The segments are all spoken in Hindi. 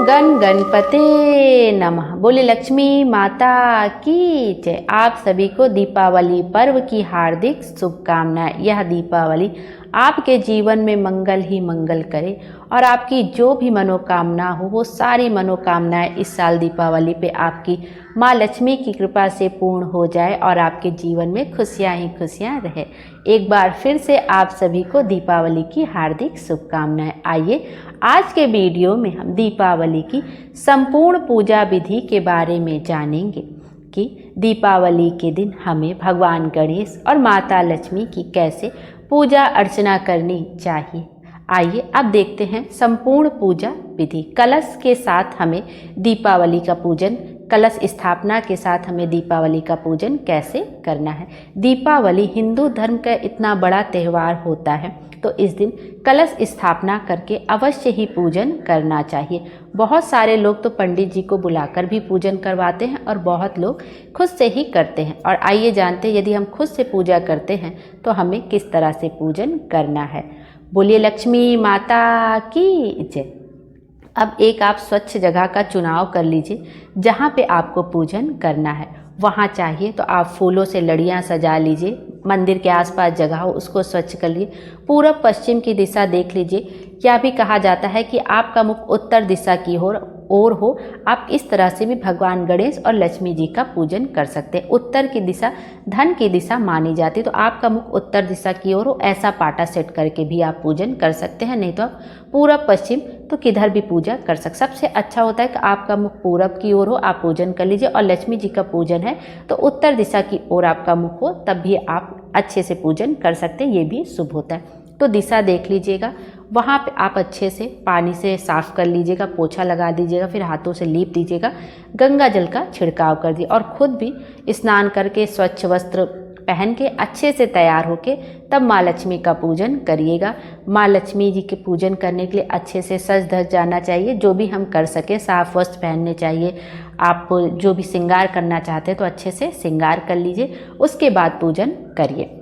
गण गणपते नमः। बोले लक्ष्मी माता की जय। आप सभी को दीपावली पर्व की हार्दिक शुभकामनाएं। यह दीपावली आपके जीवन में मंगल ही मंगल करे और आपकी जो भी मनोकामना हो वो सारी मनोकामनाएं इस साल दीपावली पे आपकी माँ लक्ष्मी की कृपा से पूर्ण हो जाए और आपके जीवन में खुशियां ही खुशियां रहे। एक बार फिर से आप सभी को दीपावली की हार्दिक शुभकामनाएं। आइए आज के वीडियो में हम दीपावली की संपूर्ण पूजा विधि के बारे में जानेंगे कि दीपावली के दिन हमें भगवान गणेश और माता लक्ष्मी की कैसे पूजा अर्चना करनी चाहिए। आइए अब देखते हैं संपूर्ण पूजा विधि। कलश के साथ हमें दीपावली का पूजन, कलश स्थापना के साथ हमें दीपावली का पूजन कैसे करना है। दीपावली हिंदू धर्म का इतना बड़ा त्यौहार होता है तो इस दिन कलश स्थापना करके अवश्य ही पूजन करना चाहिए। बहुत सारे लोग तो पंडित जी को बुलाकर भी पूजन करवाते हैं और बहुत लोग खुद से ही करते हैं। और आइए जानते हैं यदि हम खुद से पूजा करते हैं तो हमें किस तरह से पूजन करना है। बोलिए लक्ष्मी माता की जय। अब एक आप स्वच्छ जगह का चुनाव कर लीजिए जहाँ पे आपको पूजन करना है। वहाँ चाहिए तो आप फूलों से लड़ियाँ सजा लीजिए। मंदिर के आसपास जगह हो उसको स्वच्छ कर लीजिए। पूरब पश्चिम की दिशा देख लीजिए। क्या भी कहा जाता है कि आपका मुख उत्तर दिशा की ओर हो। आप इस तरह से भी भगवान गणेश और लक्ष्मी जी का पूजन कर सकते हैं। उत्तर की दिशा धन की दिशा मानी जाती है तो आपका मुख उत्तर दिशा की ओर हो, ऐसा पाटा सेट करके भी आप पूजन कर सकते हैं। नहीं तो आप पूरब पश्चिम तो किधर भी पूजा कर सकते। सबसे अच्छा होता है कि आपका मुख पूरब की ओर हो, आप पूजन कर लीजिए। और लक्ष्मी जी का पूजन है तो उत्तर दिशा की ओर आपका मुख हो, तब भी आप अच्छे से पूजन कर सकते हैं। ये भी शुभ होता है। तो दिशा देख लीजिएगा, वहाँ पे आप अच्छे से पानी से साफ़ कर लीजिएगा, पोछा लगा दीजिएगा, फिर हाथों से लीप दीजिएगा, गंगा जल का छिड़काव कर दिए और खुद भी स्नान करके स्वच्छ वस्त्र पहन के अच्छे से तैयार होके तब माँ लक्ष्मी का पूजन करिएगा। माँ लक्ष्मी जी के पूजन करने के लिए अच्छे से सज धज जाना चाहिए। जो भी हम कर सके साफ वस्त्र पहनने चाहिए। आप जो भी श्रृंगार करना चाहते हैं तो अच्छे से श्रृंगार कर लीजिए। उसके बाद पूजन करिए।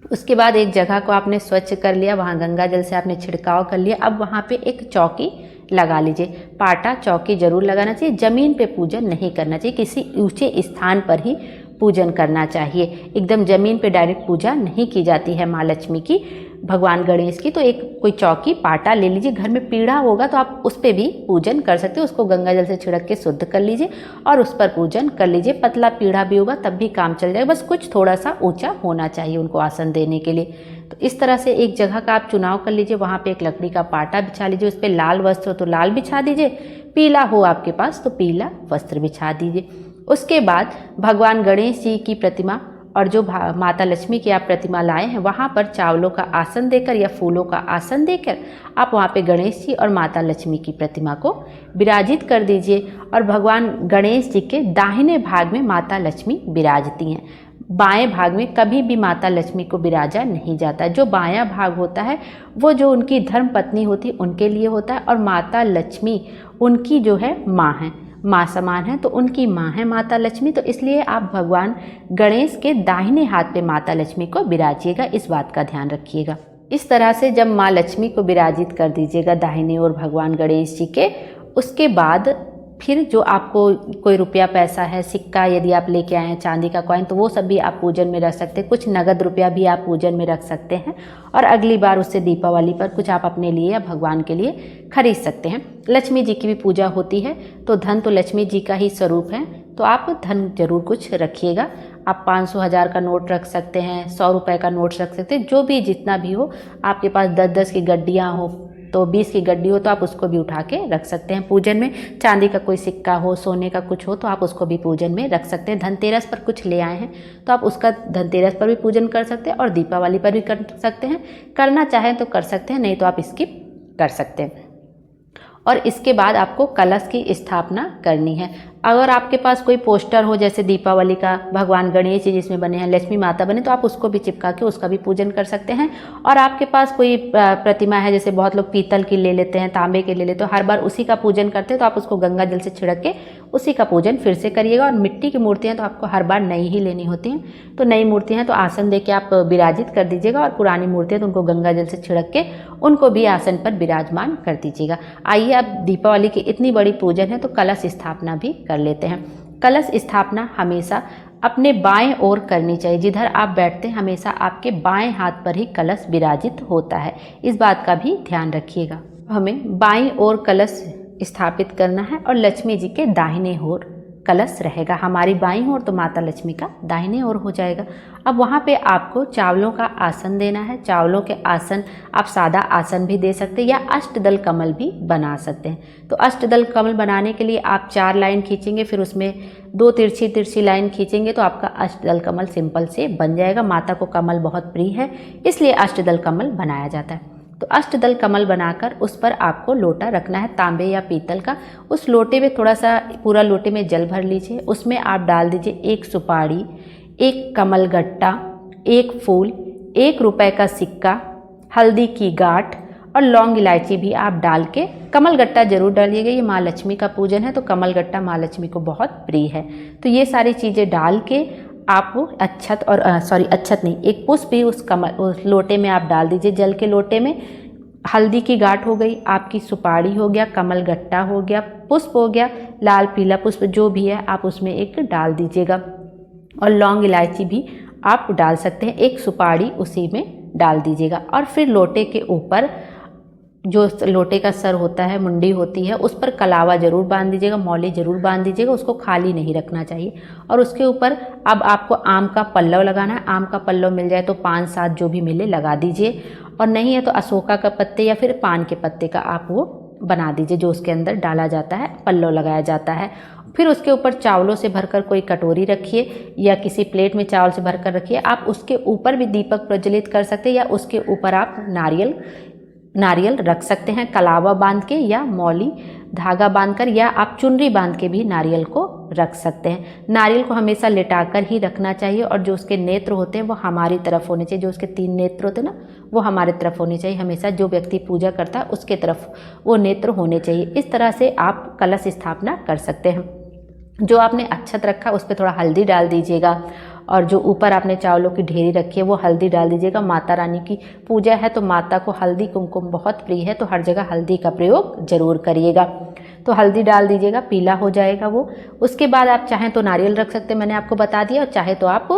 उसके बाद एक जगह को आपने स्वच्छ कर लिया, वहाँ गंगा जल से आपने छिड़काव कर लिया। अब वहाँ पे एक चौकी लगा लीजिए। पाटा चौकी जरूर लगाना चाहिए। जमीन पे पूजन नहीं करना चाहिए, किसी ऊंचे स्थान पर ही पूजन करना चाहिए। एकदम जमीन पे डायरेक्ट पूजा नहीं की जाती है माँ लक्ष्मी की, भगवान गणेश की। तो एक कोई चौकी पाटा ले लीजिए। घर में पीढ़ा होगा तो आप उस पर भी पूजन कर सकते हो। उसको गंगा जल से छिड़क के शुद्ध कर लीजिए और उस पर पूजन कर लीजिए। पतला पीढ़ा भी होगा तब भी काम चल जाएगा, बस कुछ थोड़ा सा ऊंचा होना चाहिए उनको आसन देने के लिए। तो इस तरह से एक जगह का आप चुनाव कर लीजिए। वहाँ पे एक लकड़ी का पाटा बिछा लीजिए। उस पर लाल वस्त्र हो तो लाल बिछा दीजिए, पीला हो आपके पास तो पीला वस्त्र बिछा दीजिए। उसके बाद भगवान गणेश जी की प्रतिमा और जो माता लक्ष्मी की आप प्रतिमा लाए हैं वहाँ पर चावलों का आसन देकर या फूलों का आसन देकर आप वहाँ पे गणेश जी और माता लक्ष्मी की प्रतिमा को विराजित कर दीजिए। और भगवान गणेश जी के दाहिने भाग में माता लक्ष्मी विराजती हैं। बाएं भाग में कभी भी माता लक्ष्मी को विराजा नहीं जाता। जो बायां भाग होता है वो जो उनकी धर्म पत्नी होती है उनके लिए होता है और माता लक्ष्मी उनकी जो है माँ है, माँ समान है तो उनकी माँ है माता लक्ष्मी। तो इसलिए आप भगवान गणेश के दाहिने हाथ पे माता लक्ष्मी को विराजिएगा, इस बात का ध्यान रखिएगा। इस तरह से जब माँ लक्ष्मी को विराजित कर दीजिएगा दाहिने ओर भगवान गणेश जी के, उसके बाद फिर जो आपको कोई रुपया पैसा है, सिक्का यदि आप लेके आए हैं, चांदी का कॉइन, तो वो सब भी आप पूजन में रख सकते हैं। कुछ नगद रुपया भी आप पूजन में रख सकते हैं और अगली बार उससे दीपावली पर कुछ आप अपने लिए या भगवान के लिए खरीद सकते हैं। लक्ष्मी जी की भी पूजा होती है तो धन तो लक्ष्मी जी का ही स्वरूप है, तो आप धन जरूर कुछ रखिएगा। आप 500 1000 का नोट रख सकते हैं, 100 रुपये का नोट रख सकते हैं, जो भी जितना भी हो। आपके पास 10-10 की गड्डियाँ हो तो 20 की गड्डी हो तो आप उसको भी उठा के रख सकते हैं पूजन में। चांदी का कोई सिक्का हो, सोने का कुछ हो तो आप उसको भी पूजन में रख सकते हैं। धनतेरस पर कुछ ले आए हैं तो आप उसका धनतेरस पर भी पूजन कर सकते हैं और दीपावली पर भी कर सकते हैं। करना चाहें तो कर सकते हैं, नहीं तो आप स्किप कर सकते हैं। और इसके बाद आपको कलश की स्थापना करनी है। अगर आपके पास कोई पोस्टर हो जैसे दीपावली का भगवान गणेश जी जिसमें बने हैं, लक्ष्मी माता बने, तो आप उसको भी चिपका के उसका भी पूजन कर सकते हैं। और आपके पास कोई प्रतिमा है, जैसे बहुत लोग पीतल की ले लेते हैं, तांबे के ले लेते हैं, तो हर बार उसी का पूजन करते हैं, तो आप उसको गंगा जल से छिड़क के उसी का पूजन फिर से करिएगा। और मिट्टी की मूर्तियाँ तो आपको हर बार नई ही लेनी होती हैं, तो नई मूर्तियाँ हैं तो आसन दे के आप विराजित कर दीजिएगा, और पुरानी मूर्तियाँ तो उनको गंगा जल से छिड़क के उनको भी आसन पर विराजमान कर दीजिएगा। आइए अब दीपावली की इतनी बड़ी पूजन है तो कलश स्थापना भी कर लेते हैं। कलश स्थापना हमेशा अपने बाएं ओर करनी चाहिए। जिधर आप बैठते हैं हमेशा आपके बाएं हाथ पर ही कलश विराजित होता है, इस बात का भी ध्यान रखिएगा। हमें बाईं ओर कलश स्थापित करना है और लक्ष्मी जी के दाहिने ओर कलश रहेगा। हमारी बाईं ओर तो माता लक्ष्मी का दाहिने ओर हो जाएगा। अब वहाँ पे आपको चावलों का आसन देना है। चावलों के आसन आप सादा आसन भी दे सकते हैं या अष्टदल कमल भी बना सकते हैं। तो अष्टदल कमल बनाने के लिए आप 4 लाइन खींचेंगे, फिर उसमें 2 तिरछी तिरछी लाइन खींचेंगे तो आपका अष्टदल कमल सिंपल से बन जाएगा। माता को कमल बहुत प्रिय है, इसलिए अष्टदल कमल बनाया जाता है। तो अष्टदल कमल बनाकर उस पर आपको लोटा रखना है, तांबे या पीतल का। उस लोटे में थोड़ा सा, पूरा लोटे में जल भर लीजिए। उसमें आप डाल दीजिए 1 सुपारी, 1 कमल गट्टा, 1 फूल, 1 रुपए का सिक्का, हल्दी की गांठ और लौंग इलायची भी आप डाल के, कमल गट्टा जरूर डालिएगा। ये माँ लक्ष्मी का पूजन है तो कमल गट्टा माँ लक्ष्मी को बहुत प्रिय है। तो ये सारी चीज़ें डाल के आप अक्षत और अक्षत नहीं, एक पुष्प भी उस लोटे में आप डाल दीजिए। जल के लोटे में हल्दी की गांठ हो गई, आपकी सुपारी हो गया, कमल गट्टा हो गया, पुष्प हो गया, लाल पीला पुष्प जो भी है आप उसमें एक डाल दीजिएगा, और लौंग इलायची भी आप डाल सकते हैं। 1 सुपारी उसी में डाल दीजिएगा। और फिर लोटे के ऊपर जो लोटे का सर होता है, मुंडी होती है, उस पर कलावा जरूर बांध दीजिएगा, मौली जरूर बांध दीजिएगा, उसको खाली नहीं रखना चाहिए। और उसके ऊपर अब आपको आम का पल्लव लगाना है। आम का पल्लव मिल जाए तो 5-7 जो भी मिले लगा दीजिए, और नहीं है तो अशोका का पत्ते या फिर पान के पत्ते का आप वो बना दीजिए, जो उसके अंदर डाला जाता है, पल्लव लगाया जाता है। फिर उसके ऊपर चावलों से भरकर कोई कटोरी रखिए या किसी प्लेट में चावल से भरकर रखिए। आप उसके ऊपर भी दीपक प्रज्वलित कर सकते हैं, या उसके ऊपर आप नारियल रख सकते हैं, कलावा बांध के या मौली धागा बांधकर, या आप चुनरी बांध के भी नारियल को रख सकते हैं। नारियल को हमेशा लेटाकर ही रखना चाहिए, और जो उसके नेत्र होते हैं वो हमारी तरफ होने चाहिए। जो उसके 3 नेत्र होते हैं ना, वो हमारी तरफ होने चाहिए। हमेशा जो व्यक्ति पूजा करता है उसके तरफ वो नेत्र होने चाहिए। इस तरह से आप कलश स्थापना कर सकते हैं। जो आपने अक्षत रखा उस पर थोड़ा हल्दी डाल दीजिएगा, और जो ऊपर आपने चावलों की ढेरी रखी है वो हल्दी डाल दीजिएगा। माता रानी की पूजा है तो माता को हल्दी कुमकुम बहुत प्रिय है, तो हर जगह हल्दी का प्रयोग जरूर करिएगा। तो हल्दी डाल दीजिएगा, पीला हो जाएगा वो। उसके बाद आप चाहें तो नारियल रख सकते हैं, मैंने आपको बता दिया, और चाहे तो आप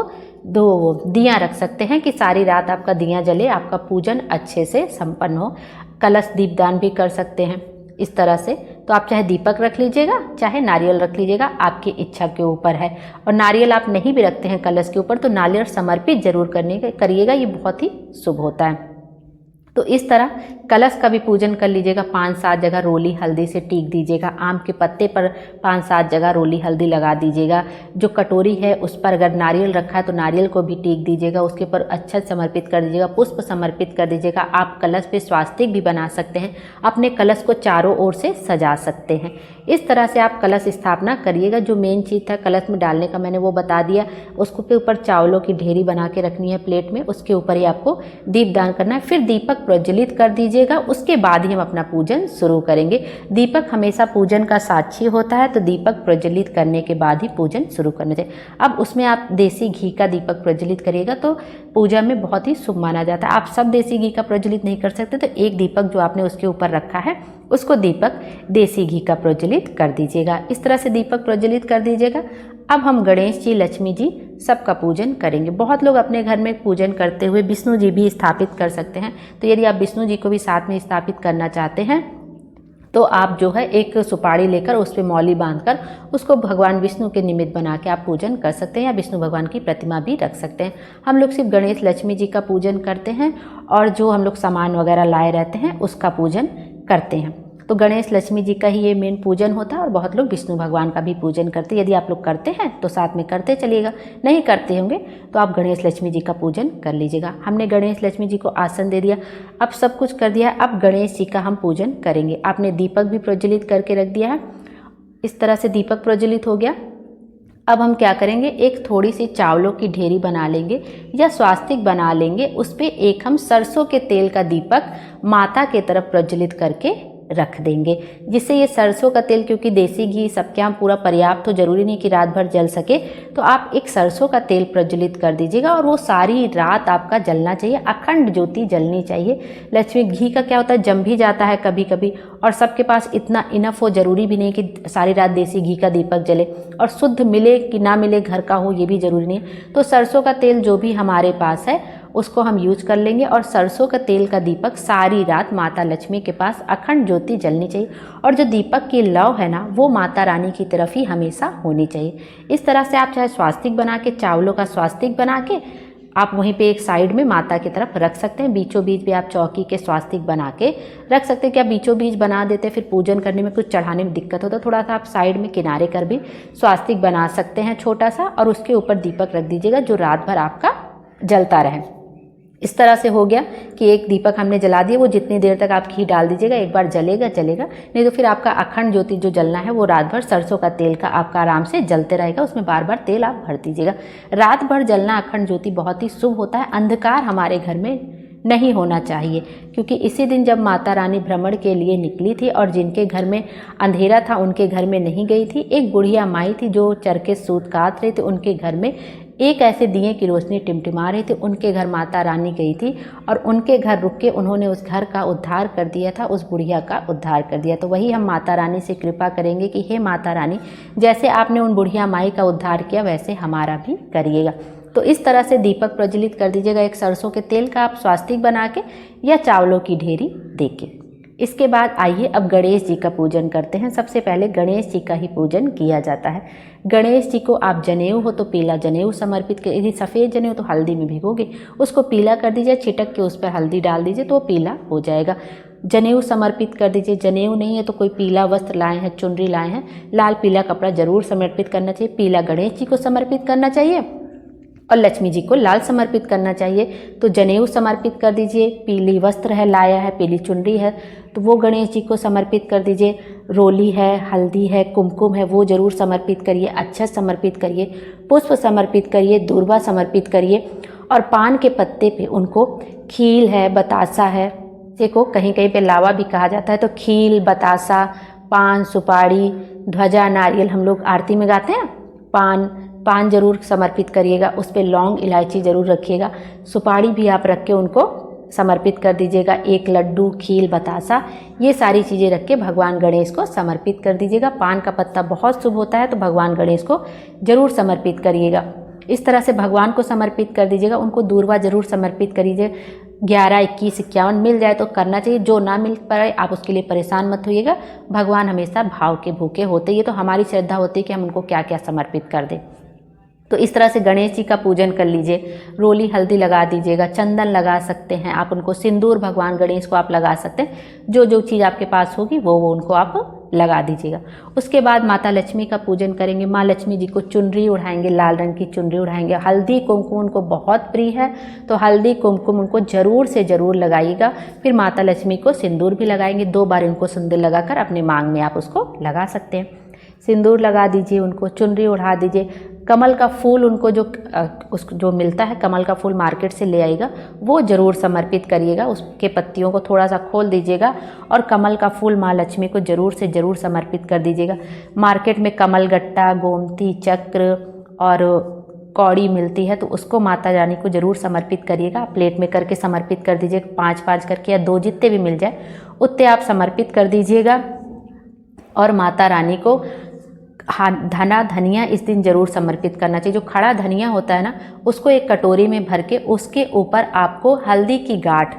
2 दियाँ रख सकते हैं कि सारी रात आपका दिया जले, आपका पूजन अच्छे से संपन्न हो। कलश दीपदान भी कर सकते हैं इस तरह से। तो आप चाहे दीपक रख लीजिएगा, चाहे नारियल रख लीजिएगा, आपकी इच्छा के ऊपर है। और नारियल आप नहीं भी रखते हैं कलश के ऊपर तो नारियल समर्पित जरूर करिएगा, ये बहुत ही शुभ होता है। तो इस तरह कलश का भी पूजन कर लीजिएगा। 5-7 जगह रोली हल्दी से टीक दीजिएगा। आम के पत्ते पर 5-7 जगह रोली हल्दी लगा दीजिएगा। जो कटोरी है उस पर अगर नारियल रखा है तो नारियल को भी टीक दीजिएगा, उसके ऊपर अक्षत समर्पित कर दीजिएगा, पुष्प समर्पित कर दीजिएगा। आप कलश पे स्वास्तिक भी बना सकते हैं, अपने कलश को चारों ओर से सजा सकते हैं। इस तरह से आप कलश स्थापना करिएगा। जो मेन चीज़ था कलश में डालने का मैंने वो बता दिया। उसको के ऊपर चावलों की ढेरी बना के रखनी है प्लेट में, उसके ऊपर ही आपको दीपदान करना है। फिर दीपक प्रज्वलित कर दीजिएगा, उसके बाद ही हम अपना पूजन शुरू करेंगे। दीपक हमेशा पूजन का साक्षी होता है, तो दीपक प्रज्वलित करने के बाद ही पूजन शुरू करना चाहिए। अब उसमें आप देसी घी का दीपक प्रज्वलित करिएगा तो पूजा में बहुत ही शुभ माना जाता है। आप सब देसी घी का प्रज्वलित नहीं कर सकते, तो एक दीपक जो आपने उसके ऊपर रखा है उसको दीपक देसी घी का प्रज्वलित कर दीजिएगा। इस तरह से दीपक प्रज्वलित कर दीजिएगा। अब हम गणेश जी, लक्ष्मी जी सबका पूजन करेंगे। बहुत लोग अपने घर में पूजन करते हुए विष्णु जी भी स्थापित कर सकते हैं, तो यदि आप विष्णु जी को भी साथ में स्थापित करना चाहते हैं तो आप जो है एक सुपारी लेकर उस पर मौली बांधकर उसको भगवान विष्णु के निमित्त बना के आप पूजन कर सकते हैं, या विष्णु भगवान की प्रतिमा भी रख सकते हैं। हम लोग सिर्फ गणेश लक्ष्मी जी का पूजन करते हैं, और जो हम लोग सामान वगैरह लाए रहते हैं उसका पूजन करते हैं। तो गणेश लक्ष्मी जी का ही ये मेन पूजन होता है, और बहुत लोग विष्णु भगवान का भी पूजन करते हैं। यदि आप लोग करते हैं तो साथ में करते चलिएगा, नहीं करते होंगे तो आप गणेश लक्ष्मी जी का पूजन कर लीजिएगा। हमने गणेश लक्ष्मी जी को आसन दे दिया, अब सब कुछ कर दिया, अब गणेश जी का हम पूजन करेंगे। आपने दीपक भी प्रज्वलित करके रख दिया है, इस तरह से दीपक प्रज्वलित हो गया। अब हम क्या करेंगे, एक थोड़ी सी चावलों की ढेरी बना लेंगे या स्वास्तिक बना लेंगे, उस पर एक हम सरसों के तेल का दीपक माता के तरफ प्रज्वलित करके रख देंगे, जिससे ये सरसों का तेल, क्योंकि देसी घी सबके यहाँ पूरा पर्याप्त हो, ज़रूरी नहीं कि रात भर जल सके, तो आप एक सरसों का तेल प्रज्वलित कर दीजिएगा और वो सारी रात आपका जलना चाहिए, अखंड ज्योति जलनी चाहिए। लक्ष्मी घी का क्या होता है, जम भी जाता है कभी कभी, और सबके पास इतना इनफ हो, ज़रूरी भी नहीं कि सारी रात देसी घी का दीपक जले, और शुद्ध मिले कि ना मिले घर का हो ये भी ज़रूरी नहीं है। तो सरसों का तेल जो भी हमारे पास है उसको हम यूज कर लेंगे, और सरसों का तेल का दीपक सारी रात माता लक्ष्मी के पास अखंड ज्योति जलनी चाहिए, और जो दीपक की लौ है ना वो माता रानी की तरफ ही हमेशा होनी चाहिए। इस तरह से आप चाहे स्वास्तिक बना के, चावलों का स्वास्तिक बना के आप वहीं पे एक साइड में माता की तरफ रख सकते हैं, बीचों बीच भी आप चौकी के स्वास्तिक बना के रख सकते हैं। क्या बीचों बीच बना देते फिर पूजन करने में कुछ चढ़ाने में दिक्कत होता, थोड़ा सा आप साइड में किनारे कर भी स्वास्तिक बना सकते हैं छोटा सा, और उसके ऊपर दीपक रख दीजिएगा जो रात भर आपका जलता रहे। इस तरह से हो गया कि एक दीपक हमने जला दिया, वो जितनी देर तक आप घी डाल दीजिएगा, एक बार जलेगा, नहीं तो फिर आपका अखंड ज्योति जो जलना है वो रात भर सरसों का तेल का आपका आराम से जलते रहेगा, उसमें बार बार तेल आप भर दीजिएगा। रात भर जलना अखंड ज्योति बहुत ही शुभ होता है, अंधकार हमारे घर में नहीं होना चाहिए, क्योंकि इसी दिन जब माता रानी भ्रमण के लिए निकली थी और जिनके घर में अंधेरा था उनके घर में नहीं गई थी। एक बुढ़िया माई थी जो चरखे सूत काट रही थी, उनके घर में एक ऐसे दिए की रोशनी टिमटिमा रही थी, उनके घर माता रानी गई थी और उनके घर रुक के उन्होंने उस घर का उद्धार कर दिया था, उस बुढ़िया का उद्धार कर दिया। तो वही हम माता रानी से कृपा करेंगे कि हे माता रानी, जैसे आपने उन बुढ़िया माई का उद्धार किया वैसे हमारा भी करिएगा। तो इस तरह से दीपक प्रज्वलित कर दीजिएगा, एक सरसों के तेल का आप स्वास्तिक बना के या चावलों की ढेरी दे के। इसके बाद आइए अब गणेश जी का पूजन करते हैं। सबसे पहले गणेश जी का ही पूजन किया जाता है। गणेश जी को आप जनेऊ हो तो पीला जनेऊ समर्पित कर, यदि सफ़ेद जनेऊ तो हल्दी में भिगोगे, उसको पीला कर दीजिए, छिटक के उस पर हल्दी डाल दीजिए तो वो पीला हो जाएगा। जनेऊ समर्पित कर दीजिए। जनेऊ नहीं है तो कोई पीला वस्त्र लाए हैं, चुनरी लाए हैं, लाल पीला कपड़ा जरूर समर्पित करना चाहिए। पीला गणेश जी को समर्पित करना चाहिए और लक्ष्मी जी को लाल समर्पित करना चाहिए। तो जनेऊ समर्पित कर दीजिए, पीली वस्त्र है लाया है, पीली चुनरी है तो वो गणेश जी को समर्पित कर दीजिए। रोली है, हल्दी है, कुमकुम है, वो जरूर समर्पित करिए। अक्षत समर्पित करिए, पुष्प समर्पित करिए, दूर्वा समर्पित करिए और पान के पत्ते पे उनको खील है, बतासा है, देखो कहीं कहीं पे लावा भी कहा जाता है, तो खील, बतासा, पान, सुपारी, ध्वजा, नारियल हम लोग आरती में गाते हैं, पान जरूर समर्पित करिएगा। उस पर लौंग इलायची ज़रूर रखिएगा। सुपारी भी आप रख के उनको समर्पित कर दीजिएगा। एक लड्डू, खील, बतासा, ये सारी चीज़ें रख के भगवान गणेश को समर्पित कर दीजिएगा। पान का पत्ता बहुत शुभ होता है तो भगवान गणेश को जरूर समर्पित करिएगा। इस तरह से भगवान को समर्पित कर दीजिएगा। उनको दूर्वा जरूर समर्पित करिए। 11, 21, 51 मिल जाए तो करना चाहिए, जो ना मिल पाए आप उसके लिए परेशान मत होइएगा। भगवान हमेशा भाव के भूखे होते, ये तो हमारी श्रद्धा होती है कि हम उनको क्या क्या समर्पित कर दें। तो इस तरह से गणेश जी का पूजन कर लीजिए। रोली हल्दी लगा दीजिएगा, चंदन लगा सकते हैं आप उनको, सिंदूर भगवान गणेश को आप लगा सकते हैं। जो जो चीज़ आपके पास होगी वो उनको आप लगा दीजिएगा। उसके बाद माता लक्ष्मी का पूजन करेंगे। माँ लक्ष्मी जी को चुनरी उड़ाएंगे, लाल रंग की चुनरी उड़ाएंगे। हल्दी कुमकुम उनको बहुत प्रिय है तो हल्दी कुमकुम उनको ज़रूर से ज़रूर लगाइएगा। फिर माता लक्ष्मी को सिंदूर भी लगाएंगे। 2 बार उनको सिंदूर लगाकर अपने मांग में आप उसको लगा सकते हैं। सिंदूर लगा दीजिए, उनको चुनरी उड़ा दीजिए। कमल का फूल उनको जो मिलता है, कमल का फूल मार्केट से ले आइएगा, वो ज़रूर समर्पित करिएगा। उसके पत्तियों को थोड़ा सा खोल दीजिएगा और कमल का फूल माँ लक्ष्मी को ज़रूर से ज़रूर समर्पित कर दीजिएगा। मार्केट में कमल गट्टा, गोमती चक्र और कौड़ी मिलती है तो उसको माता रानी को ज़रूर समर्पित करिएगा। प्लेट में करके समर्पित कर दीजिए, 5-5 करके या 2 जितने भी मिल जाए उतने आप समर्पित कर दीजिएगा। और माता रानी को धना धनिया इस दिन ज़रूर समर्पित करना चाहिए। जो खड़ा धनिया होता है ना, उसको एक कटोरी में भर के उसके ऊपर आपको हल्दी की गांठ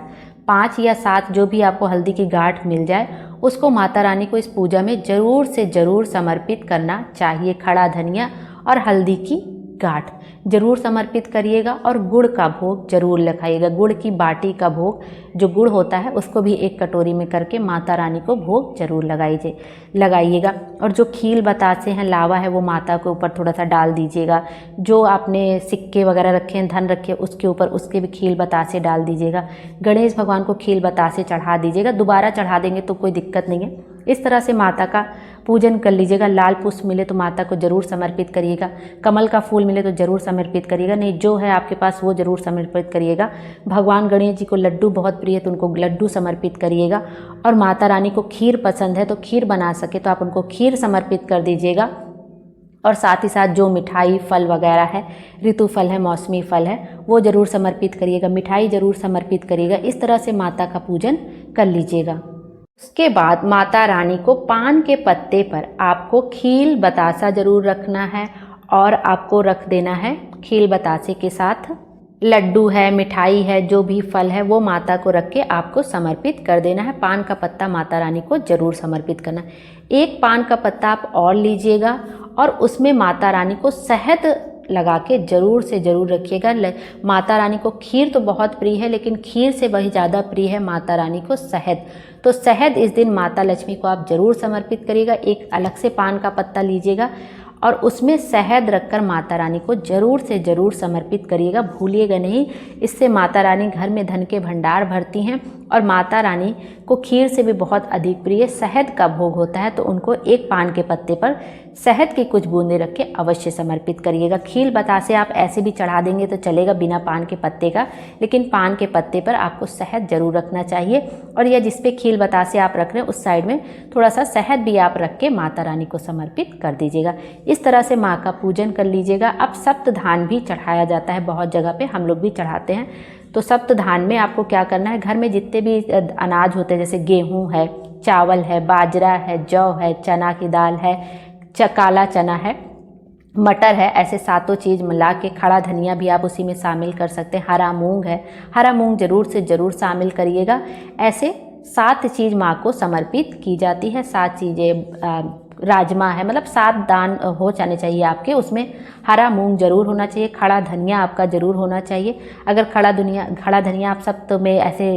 5 या 7 जो भी आपको हल्दी की गांठ मिल जाए उसको माता रानी को इस पूजा में ज़रूर से ज़रूर समर्पित करना चाहिए। खड़ा धनिया और हल्दी की गांठ जरूर समर्पित करिएगा और गुड़ का भोग जरूर लगाइएगा। गुड़ की बाटी का भोग जो गुड़ होता है उसको भी एक कटोरी में करके माता रानी को भोग जरूर लगाइएगा। और जो खील बतासे हैं, लावा है, वो माता के ऊपर थोड़ा सा डाल दीजिएगा। जो आपने सिक्के वगैरह रखे हैं, धन रखे उसके ऊपर उसके भी खील बतासे डाल दीजिएगा। गणेश भगवान को खील बतासे चढ़ा दीजिएगा। दोबारा चढ़ा देंगे तो कोई दिक्कत नहीं है, इस तरह से माता का पूजन कर लीजिएगा। लाल पुष्प मिले तो माता को जरूर समर्पित करिएगा, कमल का फूल मिले तो जरूर समर्पित करिएगा, नहीं जो है आपके पास वो जरूर समर्पित करिएगा। भगवान गणेश जी को लड्डू बहुत प्रिय है तो उनको लड्डू समर्पित करिएगा। और माता रानी को खीर पसंद है तो खीर बना सके तो आप उनको खीर समर्पित कर दीजिएगा। और साथ ही साथ जो मिठाई फल वगैरह है, ऋतु फल है, मौसमी फल है, वो ज़रूर समर्पित करिएगा, मिठाई ज़रूर समर्पित करिएगा। इस तरह से माता का पूजन कर लीजिएगा। उसके बाद माता रानी को पान के पत्ते पर आपको खील बतासा ज़रूर रखना है और आपको रख देना है खील बतासे के साथ लड्डू है, मिठाई है, जो भी फल है वो माता को रख के आपको समर्पित कर देना है। पान का पत्ता माता रानी को जरूर समर्पित करना है। एक पान का पत्ता आप और लीजिएगा और उसमें माता रानी को शहद लगा के ज़रूर से ज़रूर रखिएगा। माता रानी को खीर तो बहुत प्रिय है, लेकिन खीर से वही ज़्यादा प्रिय है माता रानी को शहद। तो शहद इस दिन माता लक्ष्मी को आप ज़रूर समर्पित करिएगा। एक अलग से पान का पत्ता लीजिएगा और उसमें शहद रखकर माता रानी को ज़रूर से ज़रूर समर्पित करिएगा, भूलिएगा नहीं। इससे माता रानी घर में धन के भंडार भरती हैं और माता रानी को खीर से भी बहुत अधिक प्रिय शहद का भोग होता है, तो उनको एक पान के पत्ते पर शहद की कुछ बूंदें रख के अवश्य समर्पित करिएगा। खील बतासे आप ऐसे भी चढ़ा देंगे तो चलेगा बिना पान के पत्ते का, लेकिन पान के पत्ते पर आपको शहद जरूर रखना चाहिए। और यह जिस पे खील बतासे आप रख रहे हैं उस साइड में थोड़ा सा शहद भी आप रख के माता रानी को समर्पित कर दीजिएगा। इस तरह से माँ का पूजन कर लीजिएगा। अब सप्त धान भी चढ़ाया जाता है, बहुत जगह पे हम लोग भी चढ़ाते हैं। तो सप्त धान में आपको क्या करना है, घर में जितने भी अनाज होते हैं जैसे गेहूँ है, चावल है, बाजरा है, जौ है, चना की दाल है, काला चना है, मटर है, ऐसे सातों चीज़ मिला के, खड़ा धनिया भी आप उसी में शामिल कर सकते हैं, हरा मूंग है, हरा मूंग जरूर से ज़रूर शामिल करिएगा। ऐसे 7 चीज़ माँ को समर्पित की जाती है। 7 चीज़ें, राजमा है, मतलब 7 दान हो जाने चाहिए आपके। उसमें हरा मूंग जरूर होना चाहिए, खड़ा धनिया आपका जरूर होना चाहिए। अगर खड़ा धनिया आप सप्त में ऐसे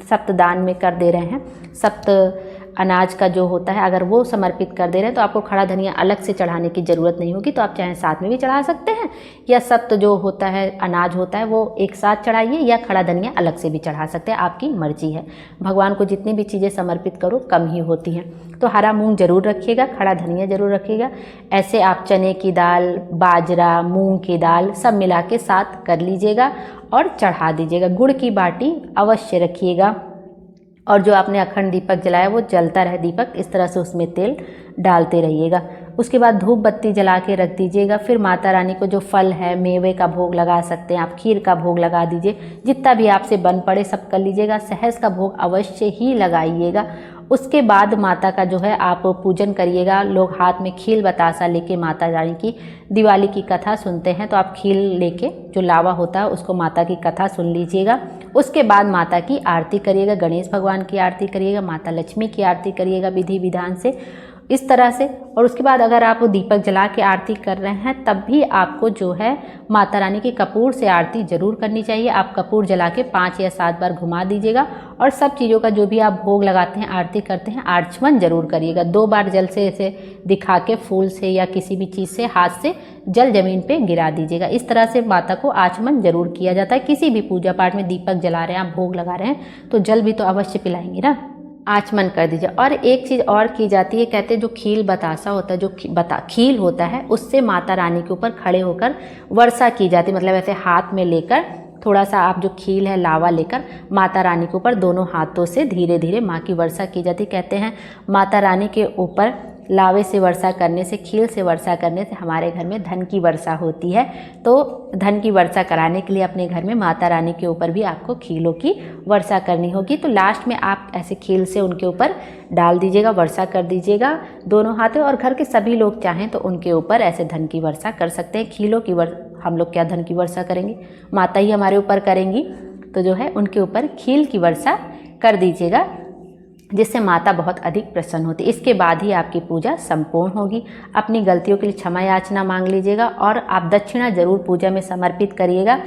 सप्त दान में कर दे रहे हैं, सप्त अनाज का जो होता है अगर वो समर्पित कर दे रहे हैं तो आपको खड़ा धनिया अलग से चढ़ाने की ज़रूरत नहीं होगी। तो आप चाहे साथ में भी चढ़ा सकते हैं, या सप्त जो होता है अनाज होता है वो एक साथ चढ़ाइए, या खड़ा धनिया अलग से भी चढ़ा सकते हैं, आपकी मर्जी है। भगवान को जितनी भी चीज़ें समर्पित करो कम ही होती हैं। तो हरा मूंग जरूर रखिएगा, खड़ा धनिया जरूर रखिएगा। ऐसे आप चने की दाल, बाजरा, मूंग की दाल सब मिला के साथ कर लीजिएगा और चढ़ा दीजिएगा। गुड़ की बाटी अवश्य रखिएगा और जो आपने अखंड दीपक जलाया वो जलता रहे दीपक, इस तरह से उसमें तेल डालते रहिएगा। उसके बाद धूप बत्ती जला के रख दीजिएगा। फिर माता रानी को जो फल है, मेवे का भोग लगा सकते हैं आप, खीर का भोग लगा दीजिए, जितना भी आपसे बन पड़े सब कर लीजिएगा। सहज का भोग अवश्य ही लगाइएगा। उसके बाद माता का जो है आप पूजन करिएगा। लोग हाथ में खील बतासा लेके माता रानी की दिवाली की कथा सुनते हैं, तो आप खील लेके जो लावा होता है उसको माता की कथा सुन लीजिएगा। उसके बाद माता की आरती करिएगा, गणेश भगवान की आरती करिएगा, माता लक्ष्मी की आरती करिएगा विधि विधान से, इस तरह से। और उसके बाद अगर आप दीपक जला के आरती कर रहे हैं तब भी आपको जो है माता रानी की कपूर से आरती जरूर करनी चाहिए। आप कपूर जला के 5 या 7 बार घुमा दीजिएगा। और सब चीज़ों का जो भी आप भोग लगाते हैं, आरती करते हैं, आचमन जरूर करिएगा। 2 बार जल से ऐसे दिखा के फूल से या किसी भी चीज़ से हाथ से जल जमीन पे गिरा दीजिएगा। इस तरह से माता को आचमन जरूर किया जाता है। किसी भी पूजा पाठ में दीपक जला रहे हैं आप, भोग लगा रहे हैं, तो जल भी तो अवश्य पिलाएंगे ना, आचमन कर दीजिए। और एक चीज़ और की जाती है, कहते हैं जो खील बतासा होता है, जो खील होता है, उससे माता रानी के ऊपर खड़े होकर वर्षा की जाती है। मतलब ऐसे हाथ में लेकर थोड़ा सा आप जो खील है लावा लेकर माता रानी के ऊपर दोनों हाथों से धीरे धीरे माँ की वर्षा की जाती। कहते हैं माता रानी के ऊपर लावे से वर्षा करने से, खील से वर्षा करने से हमारे घर में धन की वर्षा होती है। तो धन की वर्षा कराने के लिए अपने घर में माता रानी के ऊपर भी आपको खीलों की वर्षा करनी होगी। तो लास्ट में आप ऐसे खील से उनके ऊपर डाल दीजिएगा, वर्षा कर दीजिएगा दोनों हाथों। और घर के सभी लोग चाहें तो उनके ऊपर ऐसे धन की वर्षा कर सकते हैं। खीलों की हम लोग क्या धन की वर्षा करेंगे, माता ही हमारे ऊपर करेंगी। तो जो है उनके ऊपर खील की वर्षा कर दीजिएगा, जिससे माता बहुत अधिक प्रसन्न होती है। इसके बाद ही आपकी पूजा संपूर्ण होगी। अपनी गलतियों के लिए क्षमा याचना मांग लीजिएगा और आप दक्षिणा जरूर पूजा में समर्पित करिएगा।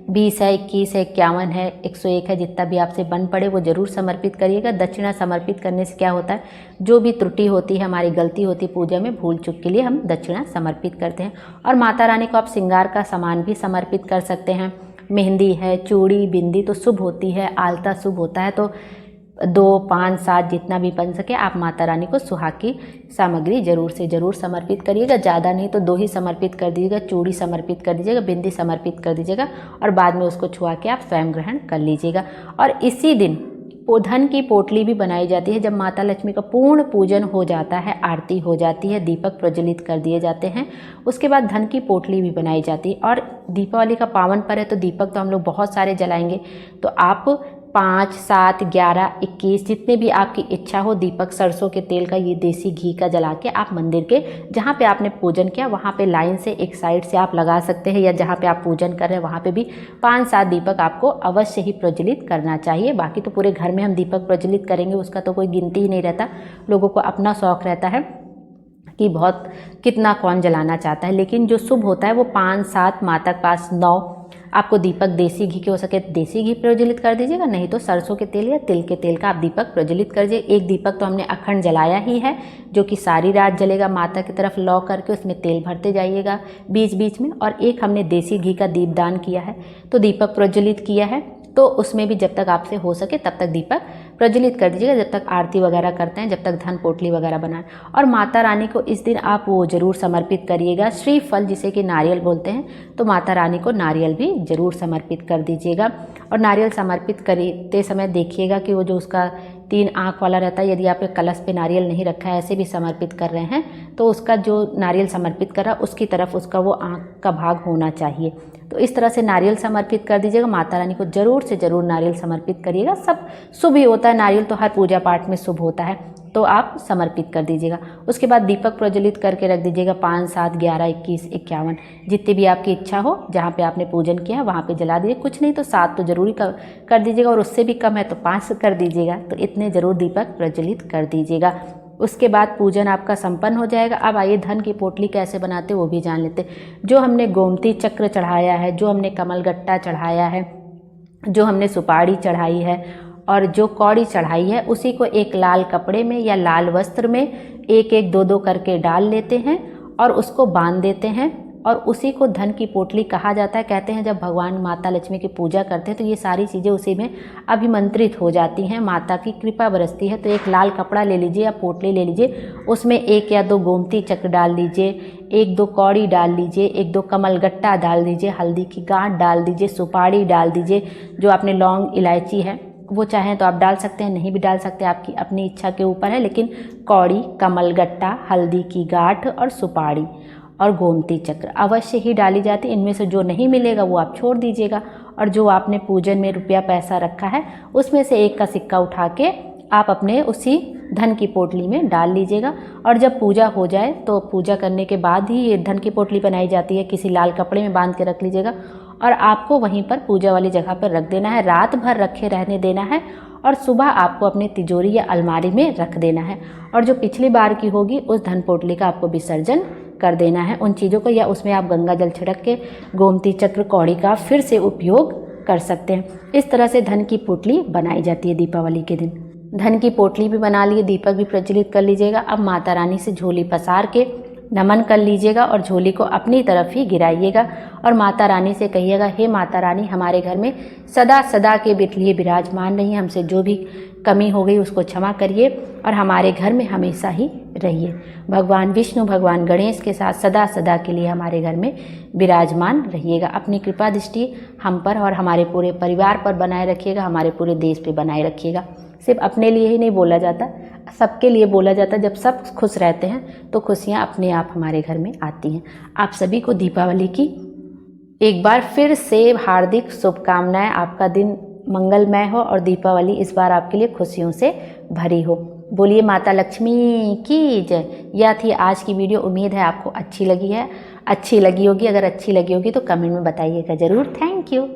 20 है, 21 है, 51 है, 101 है, जितना भी आपसे बन पड़े वो जरूर समर्पित करिएगा। दक्षिणा समर्पित करने से क्या होता है, जो भी त्रुटि होती है, हमारी गलती होती है पूजा में, भूल चूक के लिए हम दक्षिणा समर्पित करते हैं। और माता रानी को आप श्रृंगार का सामान भी समर्पित कर सकते हैं। मेहंदी है, चूड़ी, बिंदी तो शुभ होती है, आलता शुभ होता है, तो 2, 5, 7 जितना भी बन सके आप माता रानी को सुहाग की सामग्री जरूर से ज़रूर समर्पित करिएगा। ज़्यादा नहीं तो 2 ही समर्पित कर दीजिएगा, चूड़ी समर्पित कर दीजिएगा, बिंदी समर्पित कर दीजिएगा और बाद में उसको छुआ के आप स्वयं ग्रहण कर लीजिएगा। और इसी दिन धन की पोटली भी बनाई जाती है। जब माता लक्ष्मी का पूर्ण पूजन हो जाता है, आरती हो जाती है, दीपक प्रज्वलित कर दिए जाते हैं, उसके बाद धन की पोटली भी बनाई जाती है। और दीपावली का पावन पर्व है तो दीपक तो हम लोग बहुत सारे जलाएंगे, तो आप 5, 7, 11, 21 जितने भी आपकी इच्छा हो दीपक सरसों के तेल का, ये देसी घी का जला के आप मंदिर के जहाँ पे आपने पूजन किया वहाँ पे लाइन से एक साइड से आप लगा सकते हैं, या जहाँ पे आप पूजन कर रहे हैं वहाँ पे भी 5-7 दीपक आपको अवश्य ही प्रज्वलित करना चाहिए। बाकी तो पूरे घर में हम दीपक प्रज्वलित करेंगे उसका तो कोई गिनती ही नहीं रहता, लोगों को अपना शौक रहता है कि बहुत कितना कौन जलाना चाहता है, लेकिन जो शुभ होता है वो 5, 7 माता के पास 9 आपको दीपक देसी घी के हो सके देसी घी प्रज्वलित कर दीजिएगा, नहीं तो सरसों के तेल या तिल के तेल का आप दीपक प्रज्वलित कर दीजिए। एक दीपक तो हमने अखंड जलाया ही है जो कि सारी रात जलेगा, माता की तरफ लौ करके उसमें तेल भरते जाइएगा बीच बीच में। और एक हमने देसी घी का दीपदान किया है, तो दीपक प्रज्वलित किया है, तो उसमें भी जब तक आपसे हो सके तब तक दीपक प्रज्वलित कर दीजिएगा, जब तक आरती वगैरह करते हैं, जब तक धन पोटली वगैरह बनाएं। और माता रानी को इस दिन आप वो जरूर समर्पित करिएगा, श्रीफल जिसे कि नारियल बोलते हैं, तो माता रानी को नारियल भी जरूर समर्पित कर दीजिएगा। और नारियल समर्पित करते समय देखिएगा कि वो जो उसका 3 आँख वाला रहता है, यदि आपके कलश पे नारियल नहीं रखा है, ऐसे भी समर्पित कर रहे हैं, तो उसका जो नारियल समर्पित कर रहा है उसकी तरफ उसका वो आँख का भाग होना चाहिए। तो इस तरह से नारियल समर्पित कर दीजिएगा। माता रानी को जरूर से ज़रूर नारियल समर्पित करिएगा। सब शुभ ही होता है, नारियल तो हर पूजा पाठ में शुभ होता है, तो आप समर्पित कर दीजिएगा। उसके बाद दीपक प्रज्वलित करके रख दीजिएगा। 5, 7, 11, 21, 51 जितनी भी आपकी इच्छा हो, जहाँ पे आपने पूजन किया है वहाँ पे जला दीजिए। कुछ नहीं तो 7 तो जरूरी कर दीजिएगा, और उससे भी कम है तो 5 कर दीजिएगा। तो इतने ज़रूर दीपक प्रज्वलित कर दीजिएगा। उसके बाद पूजन आपका संपन्न हो जाएगा। अब आइए धन की पोटली कैसे बनाते वो भी जान लेते। जो हमने गोमती चक्र चढ़ाया है, जो हमने कमलगट्टा चढ़ाया है, जो हमने सुपारी चढ़ाई है और जो कौड़ी चढ़ाई है, उसी को एक लाल कपड़े में या लाल वस्त्र में 1-1, 2-2 करके डाल लेते हैं और उसको बांध देते हैं, और उसी को धन की पोटली कहा जाता है। कहते हैं जब भगवान माता लक्ष्मी की पूजा करते हैं तो ये सारी चीज़ें उसी में अभिमंत्रित हो जाती हैं, माता की कृपा बरसती है। तो एक लाल कपड़ा ले लीजिए या पोटली ले लीजिए, उसमें 1 या 2 गोमती चक्र डाल दीजिए, 1-2 कौड़ी डाल लीजिए, 1-2 कमलगट्टा डाल दीजिए, हल्दी की गांठ डाल दीजिए, सुपारी डाल दीजिए, जो आपने लौंग इलायची है वो चाहें तो आप डाल सकते हैं, नहीं भी डाल सकते, आपकी अपनी इच्छा के ऊपर है। लेकिन कौड़ी, कमलगट्टा, हल्दी की गांठ और सुपारी और गोमती चक्र अवश्य ही डाली जाती। इनमें से जो नहीं मिलेगा वो आप छोड़ दीजिएगा, और जो आपने पूजन में रुपया पैसा रखा है उसमें से 1 का सिक्का उठा के आप अपने उसी धन की पोटली में डाल लीजिएगा। और जब पूजा हो जाए तो पूजा करने के बाद ही ये धन की पोटली बनाई जाती है, किसी लाल कपड़े में बांध के रख लीजिएगा और आपको वहीं पर पूजा वाली जगह पर रख देना है, रात भर रखे रहने देना है, और सुबह आपको अपनी तिजोरी या अलमारी में रख देना है। और जो पिछली बार की होगी उस धन पोटली का आपको विसर्जन कर देना है उन चीज़ों को, या उसमें आप गंगा जल छिड़क के गोमती चक्र कौड़ी का फिर से उपयोग कर सकते हैं। इस तरह से धन की पोटली बनाई जाती है दीपावली के दिन। धन की पोटली भी बना लिए, दीपक भी प्रज्वलित कर लीजिएगा। अब माता रानी से झोली पसार के नमन कर लीजिएगा और झोली को अपनी तरफ ही गिराइएगा और माता रानी से कहिएगा, हे माता रानी, हमारे घर में सदा सदा के लिए विराजमान रहिए, हमसे जो भी कमी हो गई उसको क्षमा करिए और हमारे घर में हमेशा ही रहिए। भगवान विष्णु, भगवान गणेश के साथ सदा सदा के लिए हमारे घर में विराजमान रहिएगा। अपनी कृपा दृष्टि हम पर और हमारे पूरे परिवार पर बनाए रखिएगा, हमारे पूरे देश पे बनाए रखिएगा। सिर्फ अपने लिए ही नहीं बोला जाता, सबके लिए बोला जाता है। जब सब खुश रहते हैं तो खुशियाँ अपने आप हमारे घर में आती हैं। आप सभी को दीपावली की एक बार फिर से हार्दिक शुभकामनाएं। आपका दिन मंगलमय हो और दीपावली इस बार आपके लिए खुशियों से भरी हो। बोलिए माता लक्ष्मी की जय। यह थी आज की वीडियो। उम्मीद है आपको अच्छी लगी होगी। अगर अच्छी लगी होगी तो कमेंट में बताइएगा ज़रूर। Thank you.